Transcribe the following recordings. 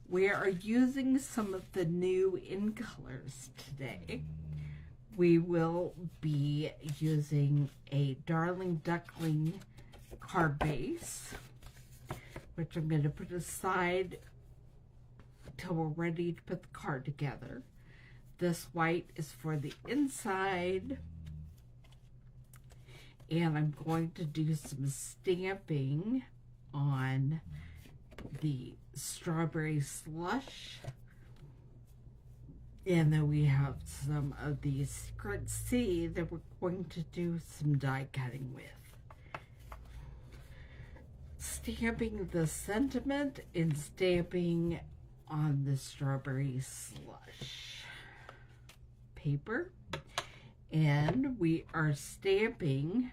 We are using some of the new in colors today. We will be using a Darling Duckling card base, which I'm going to put aside till we're ready to put the card together. This white is for the inside, and I'm going to do some stamping on the strawberry slush, and then we have some of the Secret C that we're going to do some die cutting with. Stamping the sentiment and stamping on the strawberry slush paper, and we are stamping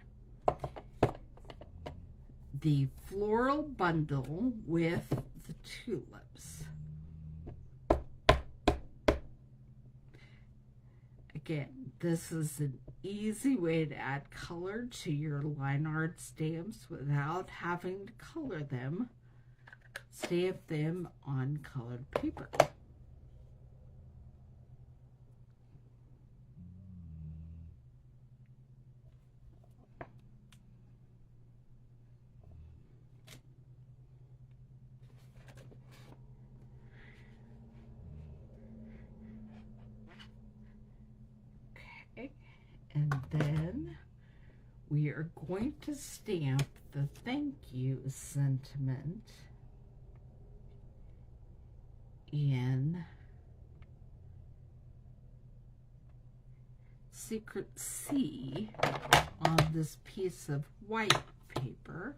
the floral bundle with the tulips. Again, this is an easy way to add color to your line art stamps without having to color them. Stamp them on colored paper. Okay, and then we are going to stamp the thank you sentiment in Secret C on this piece of white paper.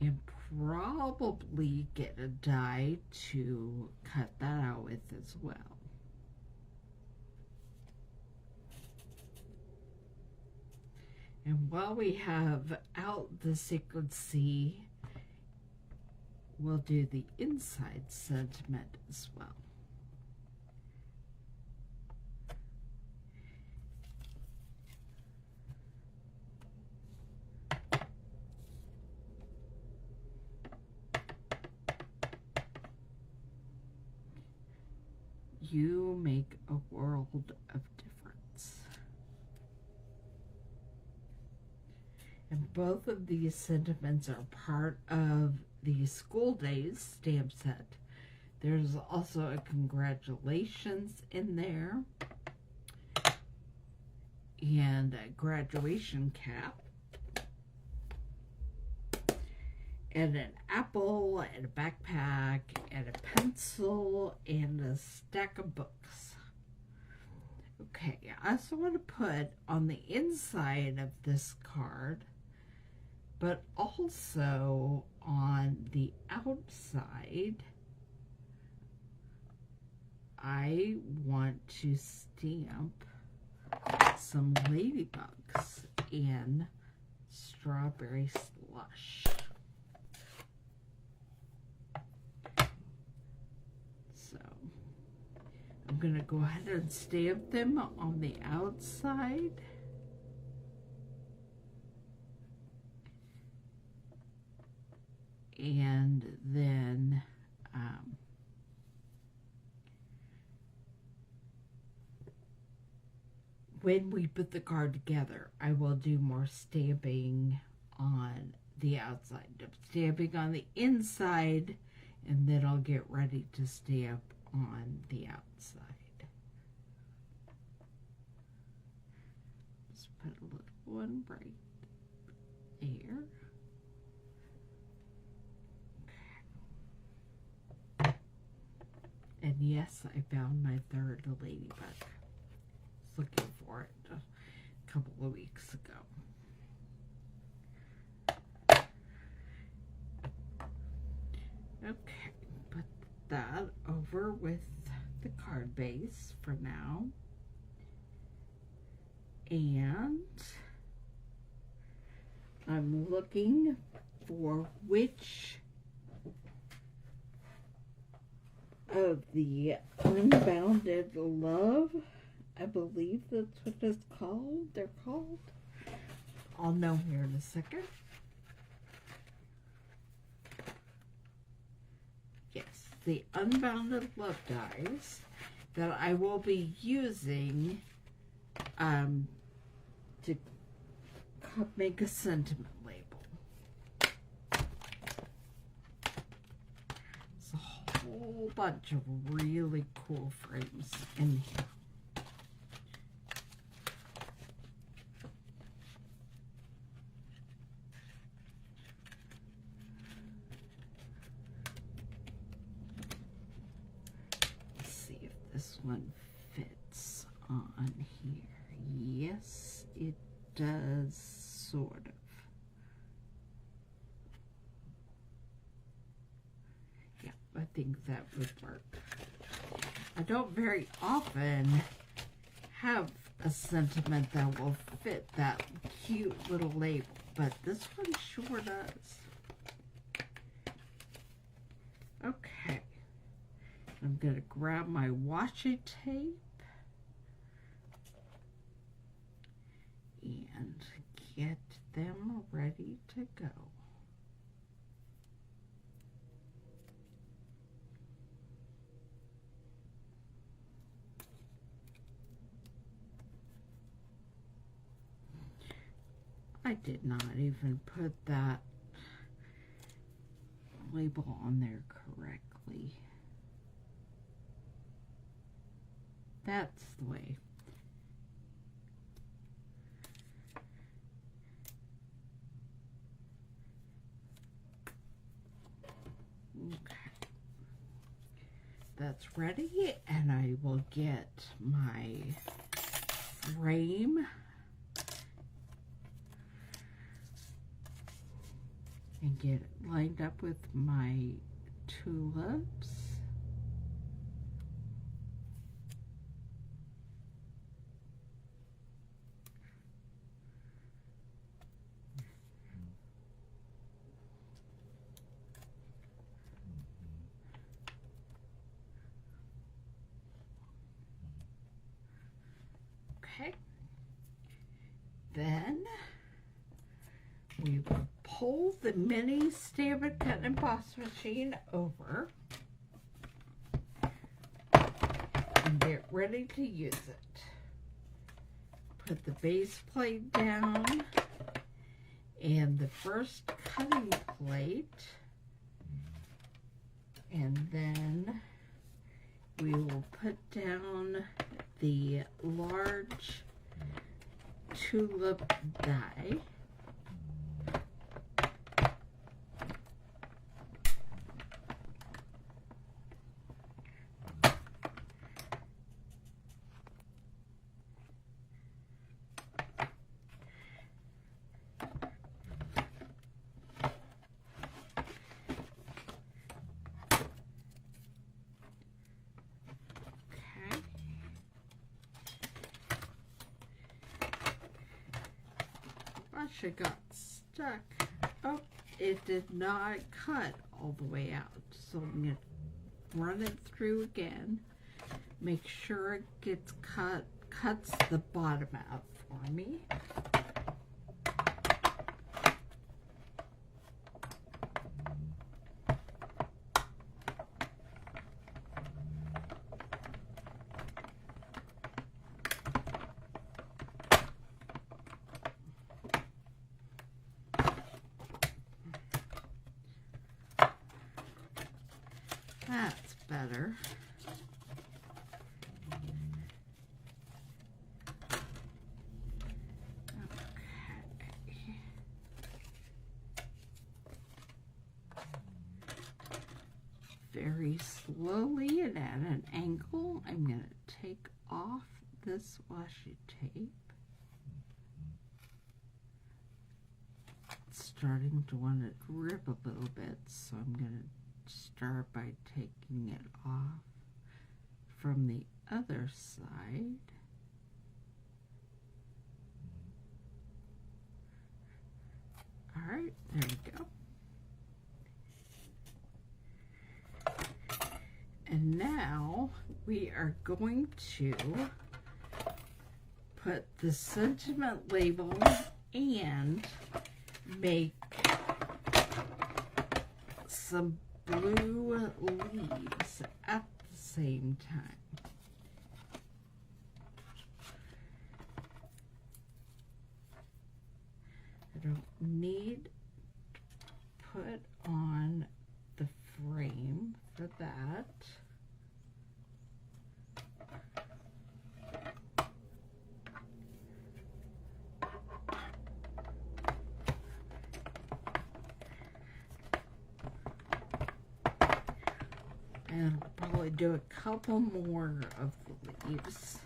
And probably get a die to cut that out with as well. And while we have out the Secret C, we'll do the inside sentiment as well. You make a world of difference. And both of these sentiments are part of the School Days stamp set. There's also a congratulations in there, and a graduation cap, and an apple, and a backpack, and a pencil, and a stack of books. Okay, I also want to put on the inside of this card, but also on the outside, I want to stamp some ladybugs in strawberry slush. So I'm going to go ahead and stamp them on the outside. And then when we put the card together, I will do more stamping on the outside. Stamping on the inside, and then I'll get ready to stamp on the outside. Just put a little one right there. And yes, I found my third ladybug. I was looking for it a couple of weeks ago. Okay, put that over with the card base for now. And I'm looking for which of the Unbounded Love I believe that's what it's called. They're called. I'll know here in a second. Yes, the Unbounded Love dies that I will be using to make a sentiment label. It's a whole bunch of really cool frames in here. Let's see if this one fits on here. Yes, it does, sort of. Yeah, I think that would work. I don't very often have a sentiment that will fit that cute little label, but this one sure does. Okay, I'm going to grab my washi tape and get them ready to go. I did not even put that label on there correctly. That's the way. Okay. That's ready, and I will get my frame and get it lined up with my tulips. Okay. Then we will pull the mini Stampin' Cut and Emboss machine over and get ready to use it. Put the base plate down and the first cutting plate, and then we will put down the large tulip die. I got stuck. Oh, it did not cut all the way out. So I'm going to run it through again. Make sure it gets cuts the bottom out for me. That's better. Okay. Very slowly and at an angle, I'm going to take off this washi tape. It's starting to want to rip a little bit, so I'm going to start by taking it off from the other side. All right, there we go. And now we are going to put the sentiment label and make some blue leaves at the same time. I don't need to put on the frame for that. And I'll probably do a couple more of the leaves.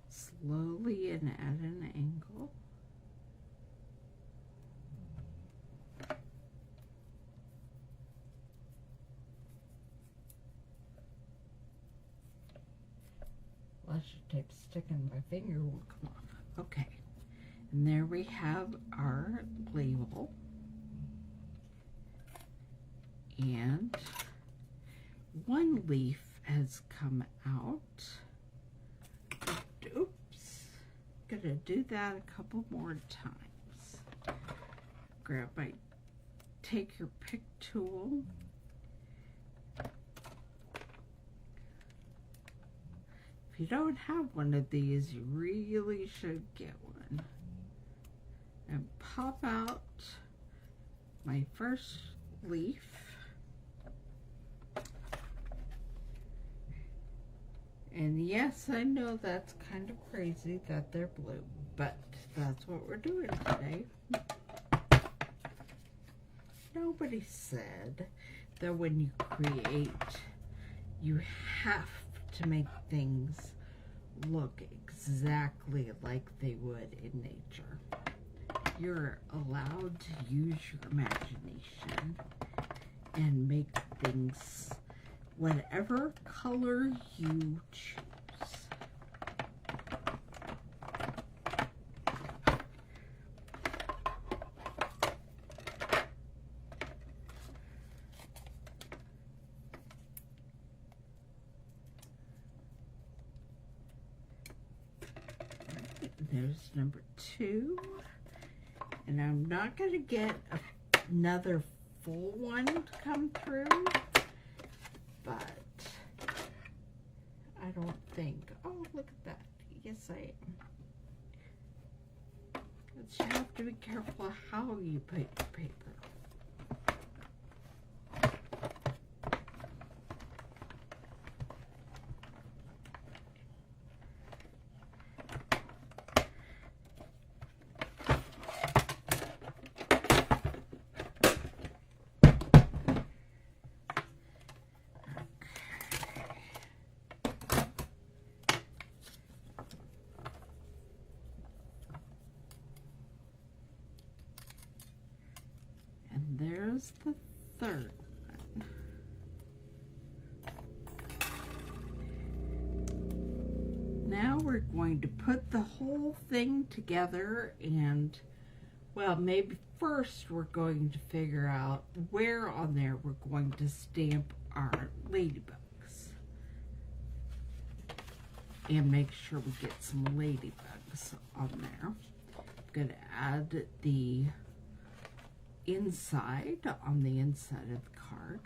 Slowly and at an angle. Washi tape sticking my finger will come off. Okay, and there we have our label. And one leaf has come out. Oops, gonna do that a couple more times. Grab my, take your pick tool. If you don't have one of these, you really should get one. And pop out my first leaf. And yes, I know that's kind of crazy that they're blue, but that's what we're doing today. Nobody said that when you create, you have to make things look exactly like they would in nature. You're allowed to use your imagination and make things whatever color you choose. There's number 2, and I'm not going to get another full one to come through, but I don't think, oh, look at that. Yes, I am. But you have to be careful how you put your paper. There's the third one. Now we're going to put the whole thing together, and well, maybe first we're going to figure out where on there we're going to stamp our ladybugs and make sure we get some ladybugs on there. I'm going to add the inside on the inside of the card.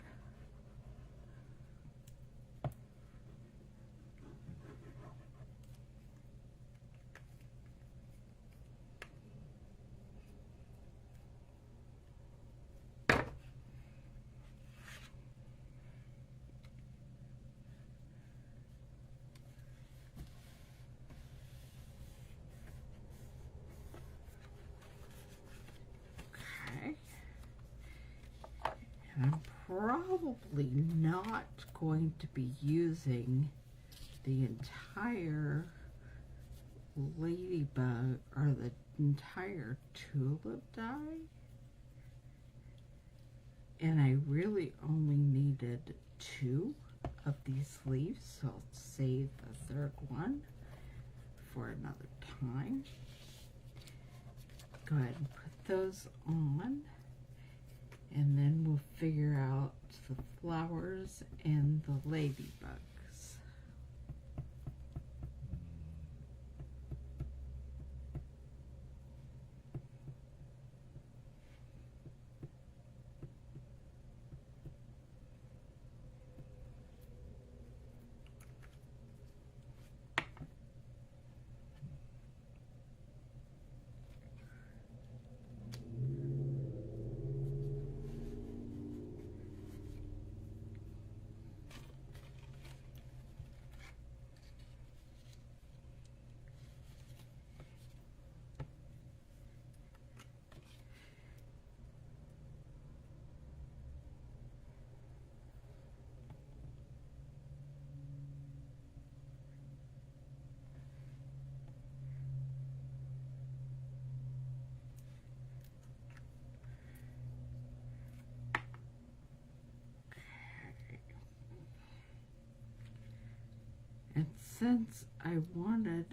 I'm probably not going to be using the entire ladybug or the entire tulip die. And I really only needed 2 of these leaves, so I'll save the third one for another time. Go ahead and put those on, and then we'll figure out the flowers and the ladybugs. And since I wanted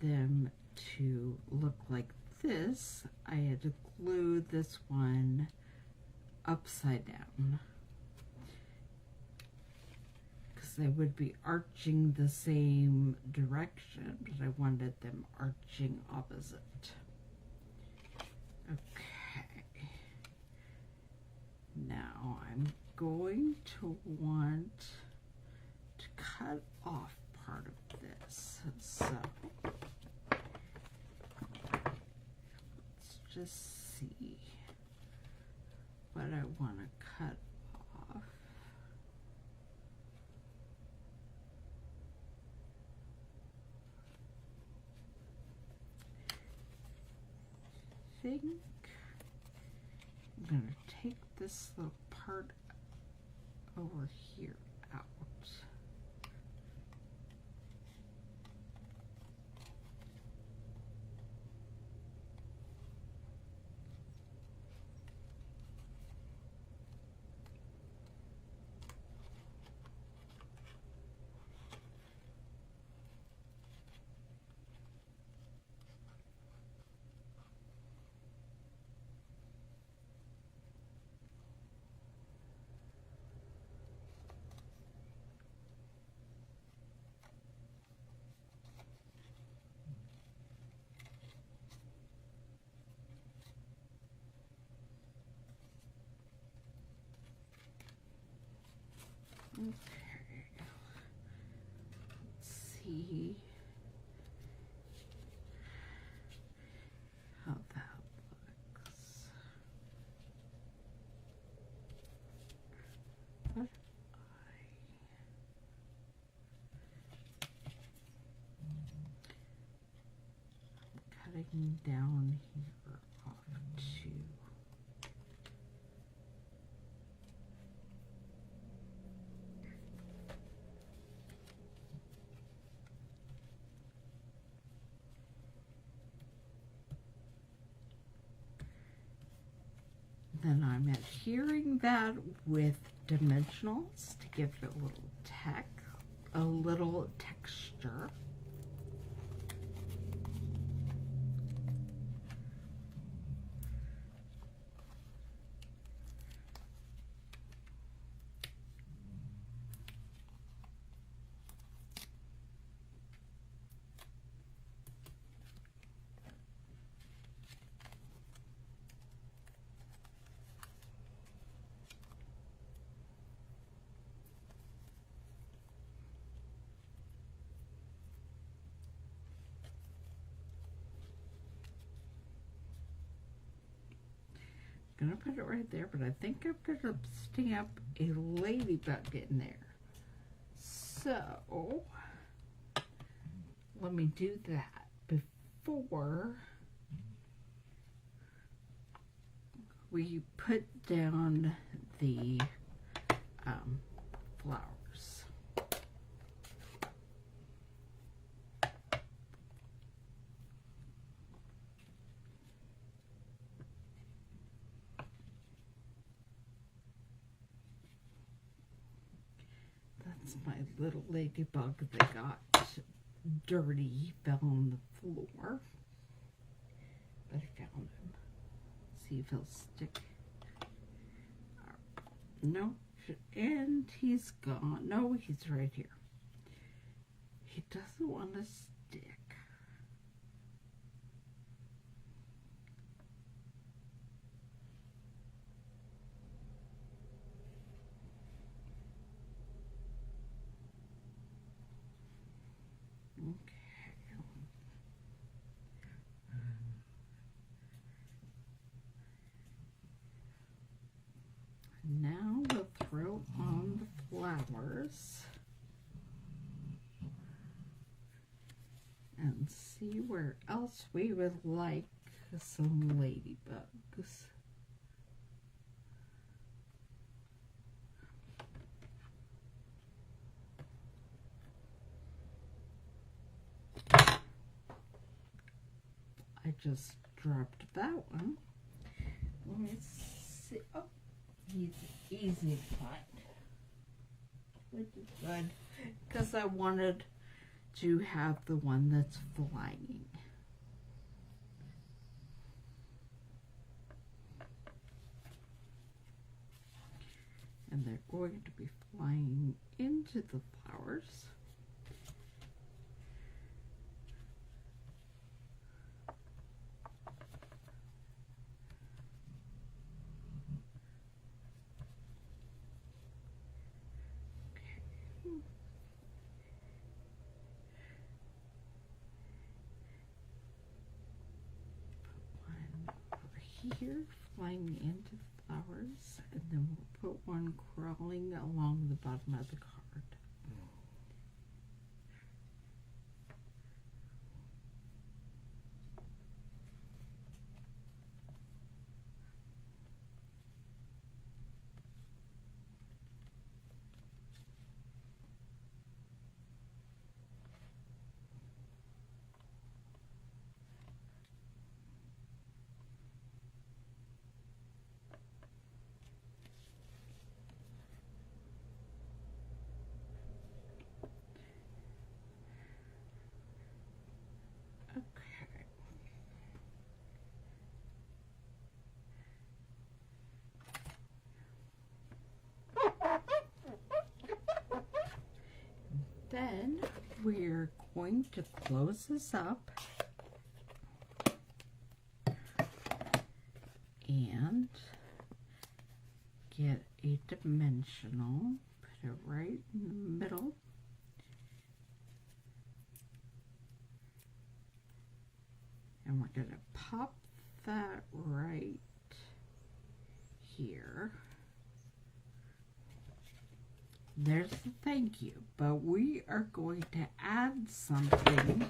them to look like this, I had to glue this one upside down, because they would be arching the same direction, but I wanted them arching opposite. Okay. Now I'm going to want to cut off part of this. So let's just see what I want to cut off. I think I'm going to take this little part over here out. Okay, let's see how that looks. What I'm cutting down here off too. Then I'm adhering that with dimensionals to give it a little texture. Gonna put it right there, but I think I'm gonna stamp a ladybug in there. So let me do that before we put down the flowers. That's my little ladybug they got dirty. He fell on the floor. But I found him. See if he'll stick. No, and he's gone. No, he's right here. He doesn't want to stick. Okay. Now we'll throw on the flowers and see where else we would like some ladybugs. I just dropped that one. Let me see. Oh, he's easy to find, which is good because I wanted to have the one that's flying. And they're going to be flying into the flowers. Here, flying into the flowers, and then we'll put one crawling along the bottom of the card. Then we're going to close this up and get a dimensional, put it right in the middle. And we're going to pop that right here. There's the thank you, but we are going to add something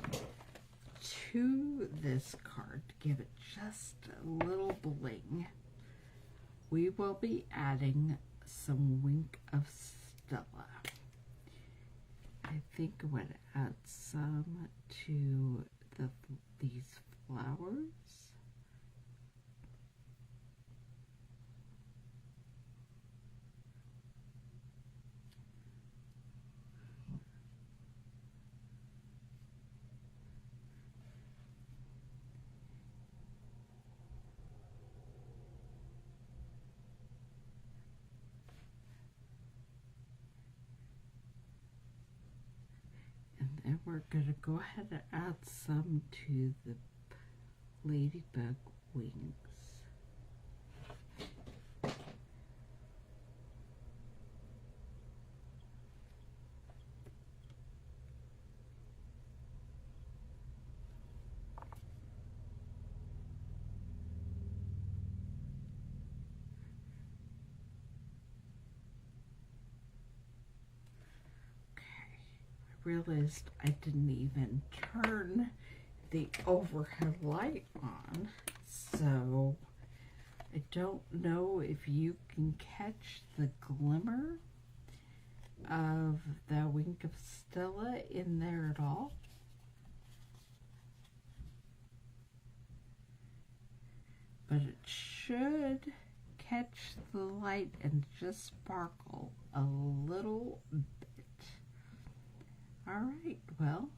to this card to give it just a little bling. We will be adding some Wink of Stella. I think I'm going to add some to these flowers. And we're going to go ahead and add some to the ladybug wings. Realized I didn't even turn the overhead light on, so I don't know if you can catch the glimmer of the Wink of Stella in there at all. But it should catch the light and just sparkle a little bit. All right, well,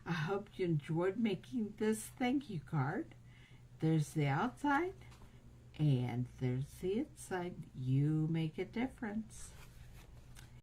I hope you enjoyed making this thank you card. There's the outside and there's the inside. You make a difference.